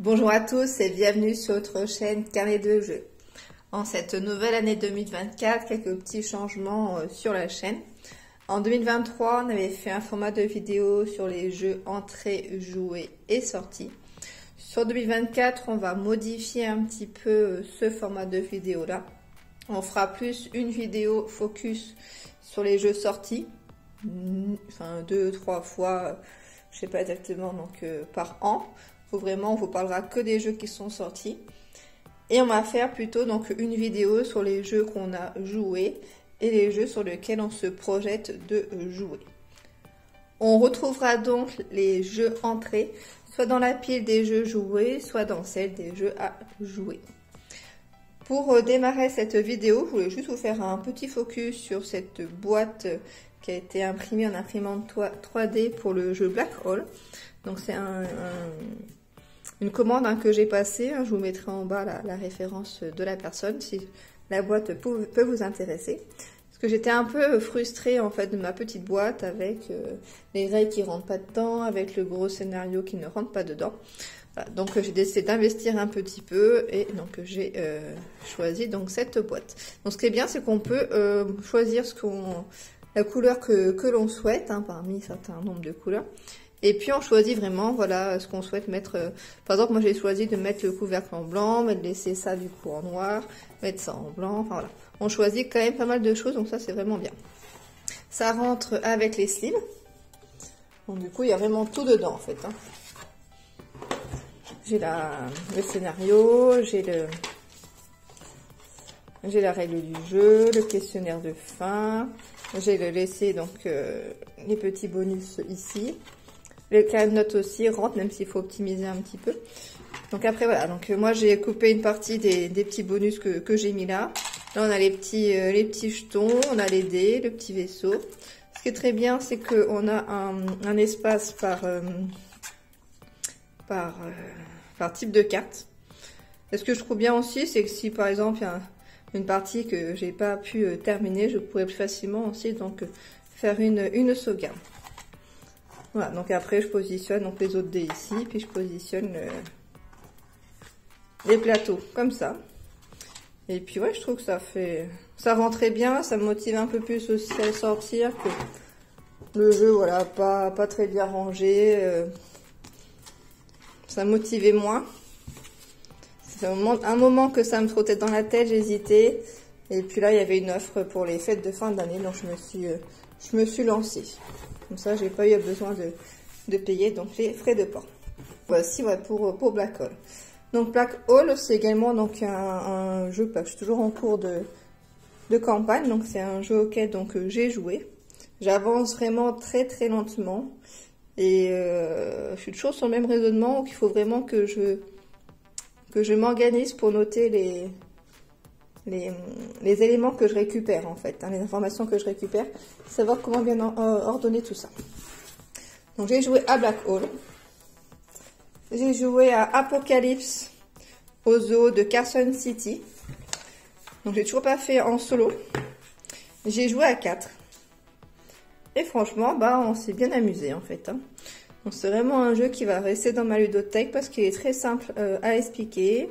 Bonjour à tous et bienvenue sur notre chaîne Carnet de jeux. En cette nouvelle année 2024, quelques petits changements sur la chaîne. En 2023, on avait fait un format de vidéo sur les jeux entrées, jouets et sorties. Sur 2024, on va modifier un petit peu ce format de vidéo là. On fera plus une vidéo focus sur les jeux sortis, enfin 2-3 fois, je sais pas exactement, donc par an. Vraiment, on vous parlera que des jeux qui sont sortis. Et on va faire plutôt donc une vidéo sur les jeux qu'on a joués et les jeux sur lesquels on se projette de jouer. On retrouvera donc les jeux entrées, soit dans la pile des jeux joués, soit dans celle des jeux à jouer. Pour démarrer cette vidéo, je voulais juste vous faire un petit focus sur cette boîte qui a été imprimée en imprimante 3D pour le jeu Black Hole. Donc c'est une commande que j'ai passée, je vous mettrai en bas la référence de la personne si la boîte peut vous intéresser. Parce que j'étais un peu frustrée en fait de ma petite boîte avec les règles qui rentrent pas dedans, avec le gros scénario qui ne rentre pas dedans. Voilà, donc j'ai décidé d'investir un petit peu et donc j'ai choisi donc cette boîte. Donc ce qui est bien, c'est qu'on peut choisir la couleur que l'on souhaite parmi un certain nombre de couleurs. Et puis on choisit vraiment voilà ce qu'on souhaite mettre. Par exemple, moi j'ai choisi de mettre le couvercle en blanc, mais de laisser ça du coup en noir, mettre ça en blanc. Enfin voilà, on choisit quand même pas mal de choses, donc ça c'est vraiment bien. Ça rentre avec les slims. Donc du coup il y a vraiment tout dedans en fait. J'ai le scénario, j'ai la règle du jeu, le questionnaire de fin, j'ai laissé donc les petits bonus ici. Le carnet de notes aussi rentre, même s'il faut optimiser un petit peu. Donc après voilà, donc moi j'ai coupé une partie des petits bonus que j'ai mis là. Là on a les petits jetons, on a les dés, le petit vaisseau. Ce qui est très bien, c'est qu'on a un espace par type de carte. Et ce que je trouve bien aussi, c'est que si par exemple il y a une partie que j'ai pas pu terminer, je pourrais plus facilement aussi donc faire une sauvegarde. Voilà, donc après je positionne donc les autres dés ici, puis je positionne les plateaux comme ça. Et puis ouais, je trouve que ça rentrait bien, ça me motive un peu plus aussi à sortir que le jeu, voilà, pas très bien rangé. Ça me motivait moins. C'est un moment que ça me trottait dans la tête, j'hésitais. Et puis là, il y avait une offre pour les fêtes de fin d'année, donc je me suis lancée. Comme ça, j'ai pas eu besoin de payer donc les frais de port. Voici ouais, pour Black Hole. Donc Black Hole, c'est également donc un jeu, je suis toujours en cours de campagne, donc c'est un jeu auquel donc j'ai joué. J'avance vraiment très très lentement et je suis toujours sur le même raisonnement où il faut vraiment que je m'organise pour noter les éléments que je récupère en fait, les informations que je récupère, savoir comment bien ordonner tout ça. Donc j'ai joué à Black Hole, j'ai joué à Apocalypse au zoo de Carson City, donc j'ai toujours pas fait en solo, j'ai joué à 4 et franchement on s'est bien amusé en fait. Donc c'est vraiment un jeu qui va rester dans ma ludothèque parce qu'il est très simple à expliquer.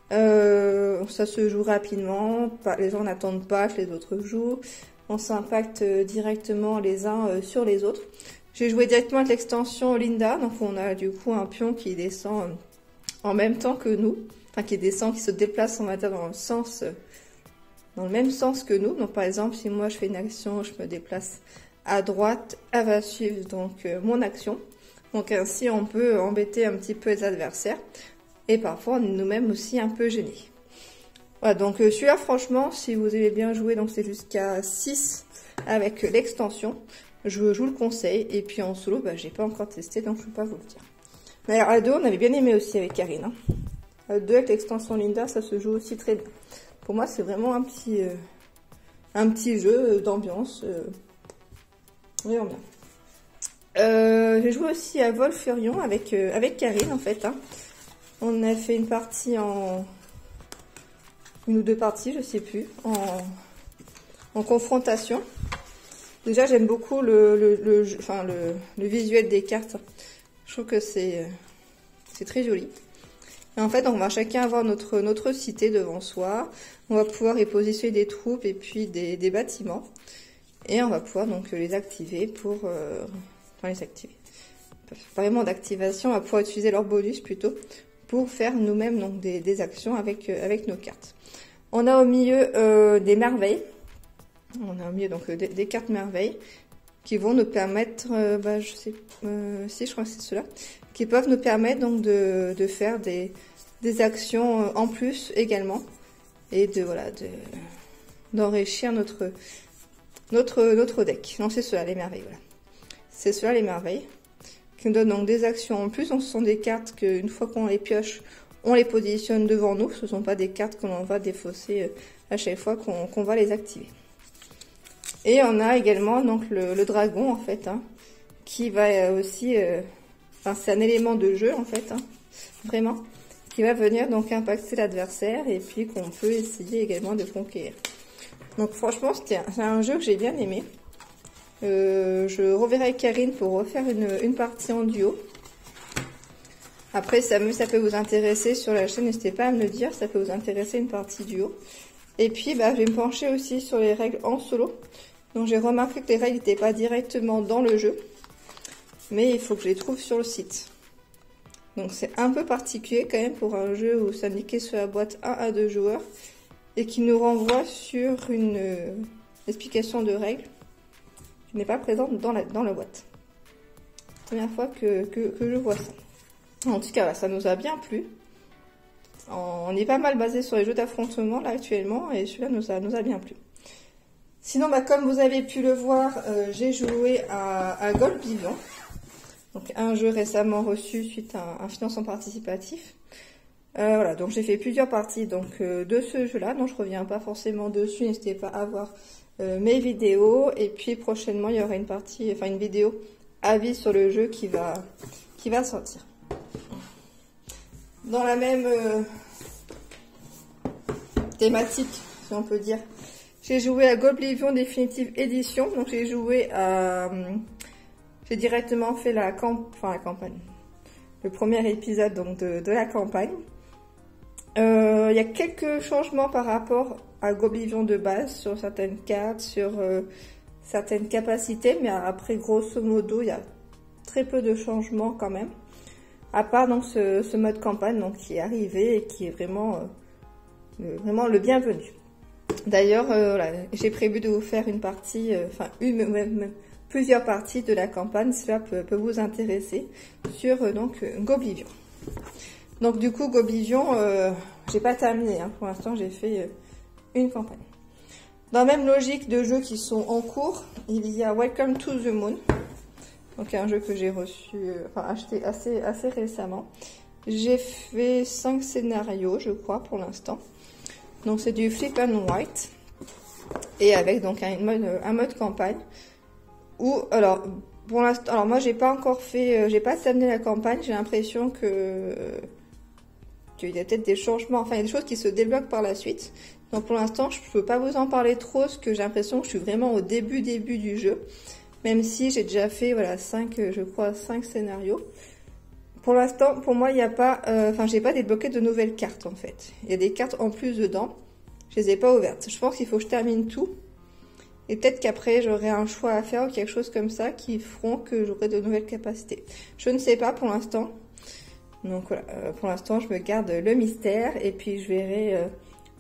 Ça se joue rapidement, les gens n'attendent pas que les autres jouent, on s'impacte directement les uns sur les autres. J'ai joué directement avec l'extension Linda, donc on a du coup un pion qui descend en même temps que nous, enfin qui se déplace on va dire dans le même sens que nous. Donc par exemple si moi je fais une action, je me déplace à droite, elle va suivre donc mon action. Donc ainsi on peut embêter un petit peu les adversaires. Et parfois, on est nous-mêmes aussi un peu gênés. Voilà, donc celui-là, franchement, si vous aimez bien jouer, donc c'est jusqu'à 6 avec l'extension. Je vous le conseille. Et puis en solo, j'ai pas encore testé, donc je ne peux pas vous le dire. Mais alors, à 2, on avait bien aimé aussi avec Karine. À 2, avec l'extension Linda, ça se joue aussi très bien. Pour moi, c'est vraiment un petit jeu d'ambiance. Vraiment bien. J'ai joué aussi à Volfurion avec Karine, en fait. On a fait une partie une ou deux parties, je sais plus, en confrontation. Déjà, j'aime beaucoup le visuel des cartes. Je trouve que c'est très joli. Et en fait, on va chacun avoir notre cité devant soi. On va pouvoir y positionner des troupes et puis des bâtiments. Et on va pouvoir donc les activer pour... enfin, les activer. Pas vraiment d'activation, on va pouvoir utiliser leur bonus plutôt pour faire nous-mêmes donc des actions avec nos cartes. On a au milieu des merveilles. On a au milieu donc des cartes merveilles qui vont nous permettre, je sais, si je crois que c'est cela, qui peuvent nous permettre donc de faire des actions en plus également et d'enrichir notre deck. Non, c'est cela les merveilles, voilà. C'est cela les merveilles qui nous donnent donc des actions en plus. Donc, ce sont des cartes qu'une fois qu'on les pioche, on les positionne devant nous. Ce ne sont pas des cartes que l'on va défausser à chaque fois qu'on va les activer. Et on a également donc le dragon en fait, hein, qui va aussi, c'est un élément de jeu en fait, hein, vraiment, qui va venir donc impacter l'adversaire et puis qu'on peut essayer également de conquérir. Donc franchement c'est un jeu que j'ai bien aimé. Je reverrai Karine pour refaire une partie en duo. Après ça peut vous intéresser sur la chaîne, n'hésitez pas à me le dire, ça peut vous intéresser une partie duo. Et puis je vais me pencher aussi sur les règles en solo. Donc j'ai remarqué que les règles n'étaient pas directement dans le jeu, mais il faut que je les trouve sur le site. Donc c'est un peu particulier quand même pour un jeu où c'est indiqué sur la boîte 1 à 2 joueurs et qui nous renvoie sur une explication de règles qui n'est pas présente dans la boîte. Première fois que je vois ça. En tout cas, ça nous a bien plu. On est pas mal basé sur les jeux d'affrontement là actuellement et celui-là nous a bien plu. Sinon, comme vous avez pu le voir, j'ai joué à Gold Vivion. Donc un jeu récemment reçu suite à un financement participatif. Voilà, donc j'ai fait plusieurs parties donc de ce jeu-là, donc je reviens pas forcément dessus, n'hésitez pas à voir mes vidéos. Et puis prochainement, il y aura une vidéo avis sur le jeu qui va sortir. Dans la même thématique, si on peut dire. J'ai joué à Goblivion Definitive Edition, donc j'ai directement fait la campagne. Le premier épisode donc de la campagne. Il y a quelques changements par rapport à Goblivion de base sur certaines cartes, sur certaines capacités, mais après grosso modo il y a très peu de changements quand même. À part donc ce mode campagne donc qui est arrivé et qui est vraiment le bienvenu. D'ailleurs, j'ai prévu de vous faire une partie, plusieurs parties de la campagne, cela peut vous intéresser, sur Goblivion. Donc du coup, Goblivion, j'ai pas terminé, hein, pour l'instant j'ai fait une campagne. Dans la même logique de jeux qui sont en cours, il y a Welcome to the Moon, donc un jeu que j'ai acheté assez récemment. J'ai fait 5 scénarios, je crois, pour l'instant. Donc c'est du flip and white et avec donc un mode campagne où pour l'instant moi j'ai pas encore fait j'ai pas terminé la campagne, j'ai l'impression qu'il y a peut-être des changements, il y a des choses qui se débloquent par la suite. Donc pour l'instant je peux pas vous en parler trop parce que j'ai l'impression que je suis vraiment au début du jeu, même si j'ai déjà fait 5 scénarios. Pour l'instant, pour moi, il n'y a pas, j'ai pas débloqué de nouvelles cartes en fait. Il y a des cartes en plus dedans. Je les ai pas ouvertes. Je pense qu'il faut que je termine tout. Et peut-être qu'après, j'aurai un choix à faire ou quelque chose comme ça qui feront que j'aurai de nouvelles capacités. Je ne sais pas pour l'instant. Donc voilà, pour l'instant, je me garde le mystère et puis je verrai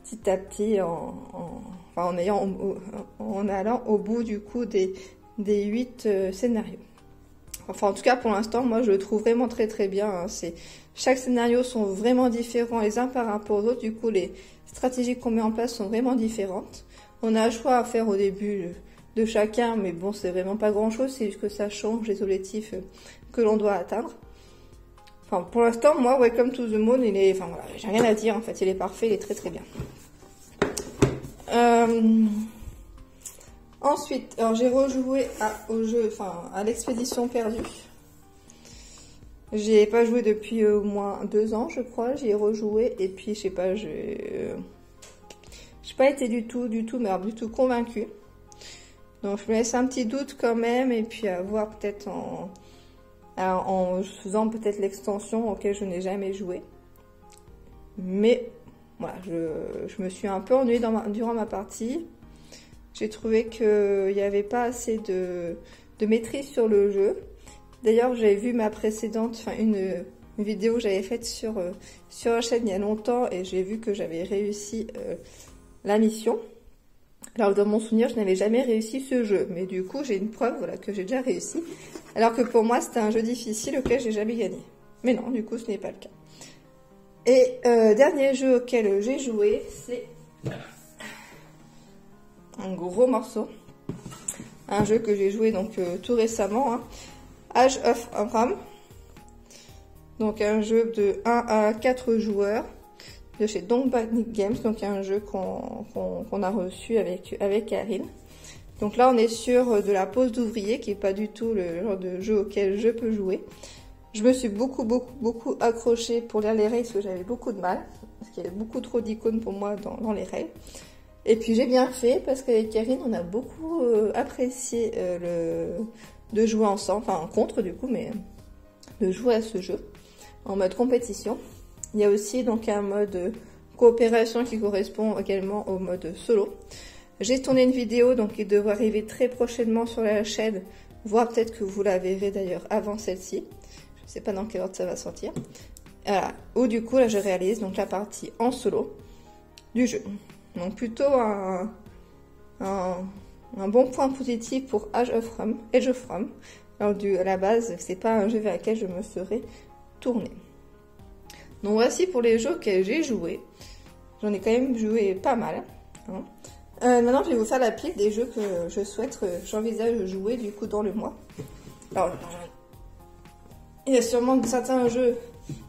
petit à petit en allant au bout du coup des 8 scénarios. Enfin, en tout cas, pour l'instant, moi, je le trouve vraiment très très bien. Hein. Chaque scénario sont vraiment différents les uns par rapport aux autres. Du coup, les stratégies qu'on met en place sont vraiment différentes. On a un choix à faire au début de chacun, mais bon, c'est vraiment pas grand-chose. C'est juste que ça change les objectifs que l'on doit atteindre. Enfin, pour l'instant, moi, Welcome to the Moon, j'ai rien à dire. En fait, il est parfait, il est très très bien. Ensuite, j'ai rejoué à l'expédition perdue. J'y ai pas joué depuis au moins 2 ans, je crois. J'y ai rejoué et puis je sais pas, j'ai pas été du tout convaincue. Donc je me laisse un petit doute quand même et puis à voir peut-être en faisant peut-être l'extension auquel je n'ai jamais joué. Mais voilà, je me suis un peu ennuyée durant ma partie. J'ai trouvé qu'il n'y avait pas assez de maîtrise sur le jeu. D'ailleurs, j'avais vu ma précédente, enfin une vidéo que j'avais faite sur la chaîne il y a longtemps et j'ai vu que j'avais réussi la mission. Alors dans mon souvenir, je n'avais jamais réussi ce jeu, mais du coup j'ai une preuve voilà, que j'ai déjà réussi. Alors que pour moi c'était un jeu difficile auquel j'ai jamais gagné. Mais non, du coup ce n'est pas le cas. Et dernier jeu auquel j'ai joué, c'est un gros morceau. Un jeu que j'ai joué donc tout récemment, hein. Age of Empires. Donc un jeu de 1 à 4 joueurs de chez Don't Panic Games, donc un jeu qu'on a reçu avec Karine. Donc là on est sur de la pose d'ouvrier qui est pas du tout le genre de jeu auquel je peux jouer. Je me suis beaucoup accrochée pour lire les règles parce que j'avais beaucoup de mal, parce qu'il y avait beaucoup trop d'icônes pour moi dans les règles. Et puis j'ai bien fait parce qu'avec Karine on a beaucoup apprécié de jouer ensemble, enfin contre du coup, mais de jouer à ce jeu en mode compétition. Il y a aussi donc un mode coopération qui correspond également au mode solo. J'ai tourné une vidéo donc qui devrait arriver très prochainement sur la chaîne, voire peut-être que vous la verrez d'ailleurs avant celle-ci. Je ne sais pas dans quelle ordre ça va sortir. Voilà. Où du coup là je réalise donc la partie en solo du jeu. Donc plutôt un bon point positif pour Age of Empires. Alors à la base c'est pas un jeu vers lequel je me serais tournée. Donc voici pour les jeux auxquels j'ai joué. J'en ai quand même joué pas mal. Hein. Maintenant je vais vous faire la pile des jeux que j'envisage de jouer du coup dans le mois. Alors il y a sûrement certains jeux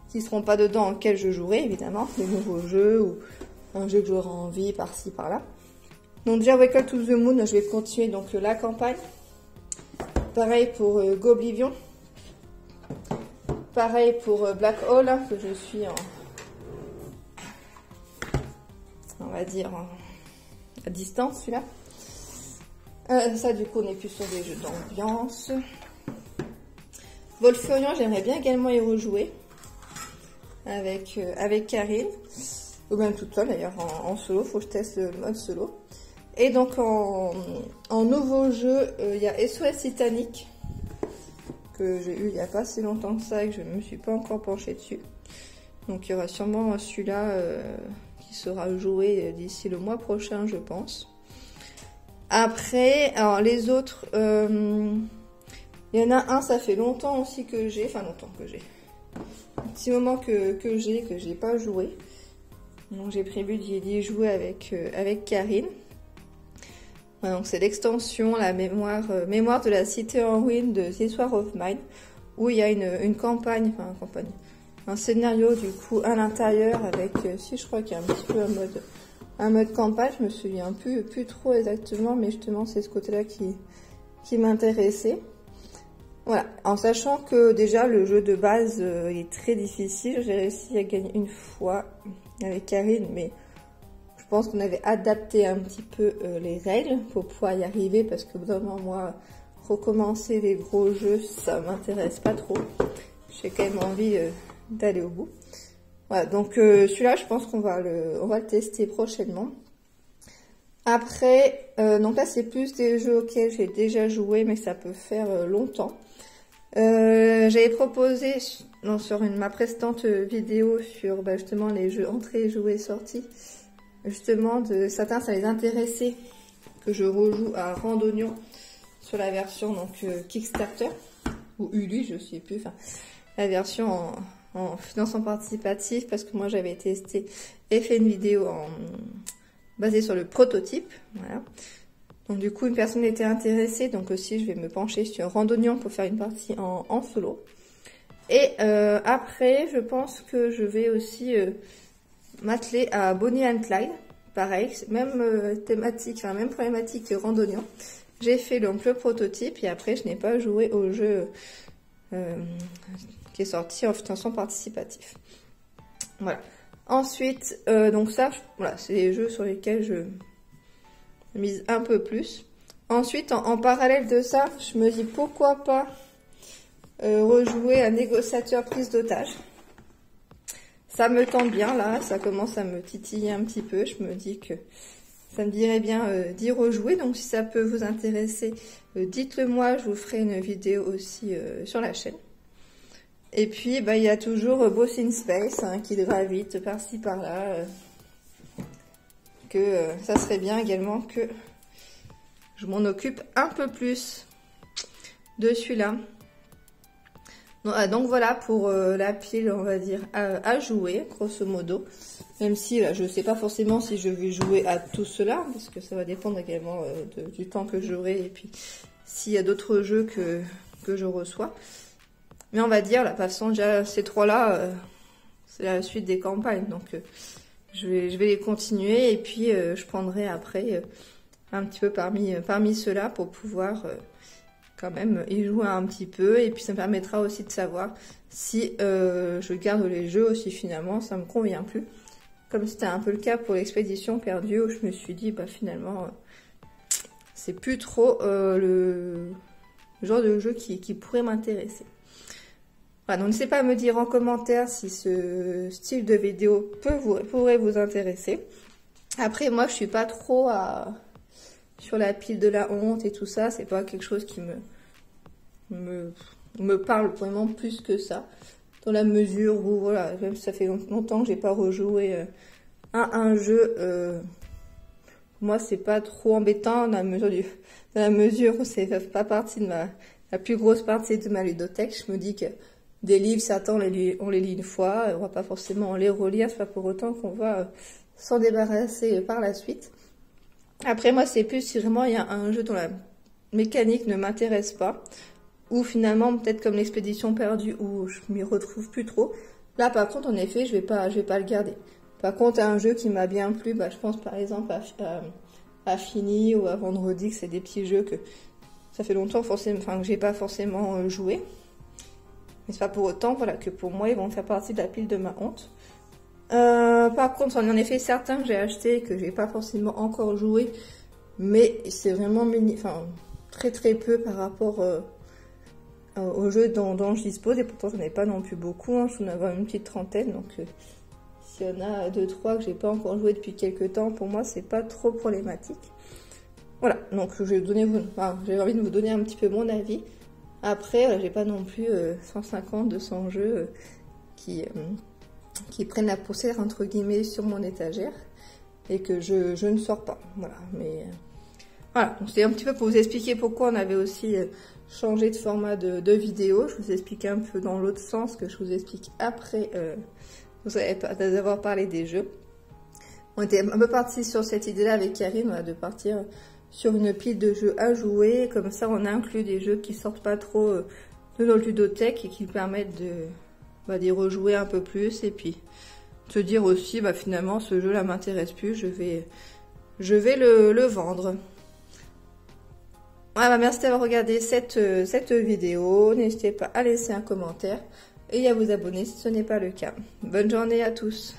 qui ne seront pas dedans auxquels je jouerai évidemment, des nouveaux jeux ou un jeu que j'aurai envie par-ci par-là. Donc déjà Welcome to the Moon, je vais continuer donc la campagne. Pareil pour Goblivion. Pareil pour Black Hole, hein, que je suis on va dire à distance celui-là. Ça du coup on est plus sur des jeux d'ambiance. Wolfenstein, j'aimerais bien également y rejouer avec Karine, ou même toute seule d'ailleurs en solo, faut que je teste le mode solo. Et donc en nouveau jeu, il y a SOS Titanic, que j'ai eu il n'y a pas si longtemps que ça et que je ne me suis pas encore penchée dessus. Donc il y aura sûrement celui-là qui sera joué d'ici le mois prochain, je pense. Après, alors les autres, il y en a un, ça fait longtemps aussi que j'ai, un petit moment que j'ai pas joué. Donc j'ai prévu d'y jouer avec Karine. Voilà, donc c'est l'extension, la mémoire de la cité en ruine de This War of Mine, où il y a une campagne, un scénario du coup à l'intérieur avec, si je crois qu'il y a un petit peu un mode campagne, je me souviens plus trop exactement, mais justement c'est ce côté-là qui m'intéressait. Voilà, en sachant que déjà le jeu de base est très difficile, j'ai réussi à gagner une fois avec Karine, mais je pense qu'on avait adapté un petit peu les règles pour pouvoir y arriver, parce que vraiment moi, recommencer les gros jeux, ça m'intéresse pas trop. J'ai quand même envie d'aller au bout. Voilà, donc celui-là, je pense qu'on va le tester prochainement. Après, donc là c'est plus des jeux auxquels j'ai déjà joué, mais ça peut faire longtemps. J'avais proposé sur ma précédente vidéo sur justement les jeux entrées, jouets, sorties, justement certains ça les intéressait que je rejoue à Randonnion sur la version donc Kickstarter ou Ulu, je sais plus, la version en financement participatif, parce que moi j'avais testé et fait une vidéo basée sur le prototype, voilà. Donc du coup une personne était intéressée, donc aussi je vais me pencher sur Randonnion pour faire une partie en solo. Et après je pense que je vais aussi m'atteler à Bonnie and Clyde, pareil, même thématique, même problématique que Randonnion. J'ai fait donc le prototype et après je n'ai pas joué au jeu qui est sorti en financement participatif. Voilà. Ensuite, donc ça, voilà, c'est les jeux sur lesquels je mise un peu plus. Ensuite, en parallèle de ça, je me dis pourquoi pas rejouer un négociateur prise d'otage. ça me tente bien là, ça commence à me titiller un petit peu. Je me dis que ça me dirait bien d'y rejouer. Donc si ça peut vous intéresser, dites-le moi, je vous ferai une vidéo aussi sur la chaîne. Et puis bah, il y a toujours Boss in Space hein, qui gravite par-ci par-là. Que ça serait bien également que je m'en occupe un peu plus de celui-là. Donc voilà pour la pile, on va dire, à jouer, grosso modo. Même si là, je ne sais pas forcément si je vais jouer à tout cela, parce que ça va dépendre également du temps que j'aurai et puis s'il y a d'autres jeux que je reçois. Mais on va dire, la façon, déjà ces trois-là, c'est la suite des campagnes, donc je vais les continuer et puis je prendrai après un petit peu parmi ceux-là pour pouvoir quand même y jouer un petit peu, et puis ça me permettra aussi de savoir si je garde les jeux ou si finalement ça me convient plus, comme c'était un peu le cas pour l'expédition perdue où je me suis dit bah finalement c'est plus trop le genre de jeu qui pourrait m'intéresser. Voilà, donc n'hésitez pas à me dire en commentaire si ce style de vidéo pourrait vous intéresser. Après moi je suis pas trop sur la pile de la honte et tout ça, c'est pas quelque chose qui me parle vraiment plus que ça, dans la mesure où voilà, même si ça fait longtemps que j'ai pas rejoué à un jeu, moi c'est pas trop embêtant dans la mesure où c'est pas partie de la plus grosse partie de ma ludothèque. Je me dis que des livres, certains on les lit une fois, on va pas forcément les relire, c'est pas pour autant qu'on va s'en débarrasser par la suite. Après moi c'est plus si vraiment il y a un jeu dont la mécanique ne m'intéresse pas, ou finalement peut-être comme l'expédition perdue où je m'y retrouve plus trop. Là par contre en effet je vais pas le garder. Par contre un jeu qui m'a bien plu, bah, je pense par exemple à Fini ou à Vendredi, que c'est des petits jeux que ça fait longtemps forcément, enfin que j'ai pas forcément joué. Mais c'est pas pour autant voilà que pour moi ils vont faire partie de la pile de ma honte. Par contre, en effet, certains que j'ai achetés que j'ai pas forcément encore joué, mais c'est vraiment très très peu par rapport aux jeux dont je dispose, et pourtant j'en ai pas non plus beaucoup, hein, je dois en avoir une petite trentaine, donc s'il y en a 2-3 que j'ai pas encore joué depuis quelques temps, pour moi c'est pas trop problématique. Voilà, donc j'ai envie de vous donner un petit peu mon avis. Après, j'ai pas non plus 150-200 jeux qui prennent la poussière entre guillemets sur mon étagère et que je ne sors pas. Voilà, mais voilà, c'est un petit peu pour vous expliquer pourquoi on avait aussi changé de format de vidéo. Je vous explique un peu dans l'autre sens que je vous explique après vous avoir parlé des jeux. On était un peu parti sur cette idée-là avec Karine, de partir sur une pile de jeux à jouer. Comme ça, on inclut des jeux qui sortent pas trop de notre ludothèque et qui permettent d'y rejouer un peu plus, et puis se dire aussi bah finalement ce jeu là m'intéresse plus, je vais le vendre. Voilà, merci d'avoir regardé cette vidéo, n'hésitez pas à laisser un commentaire et à vous abonner si ce n'est pas le cas. Bonne journée à tous.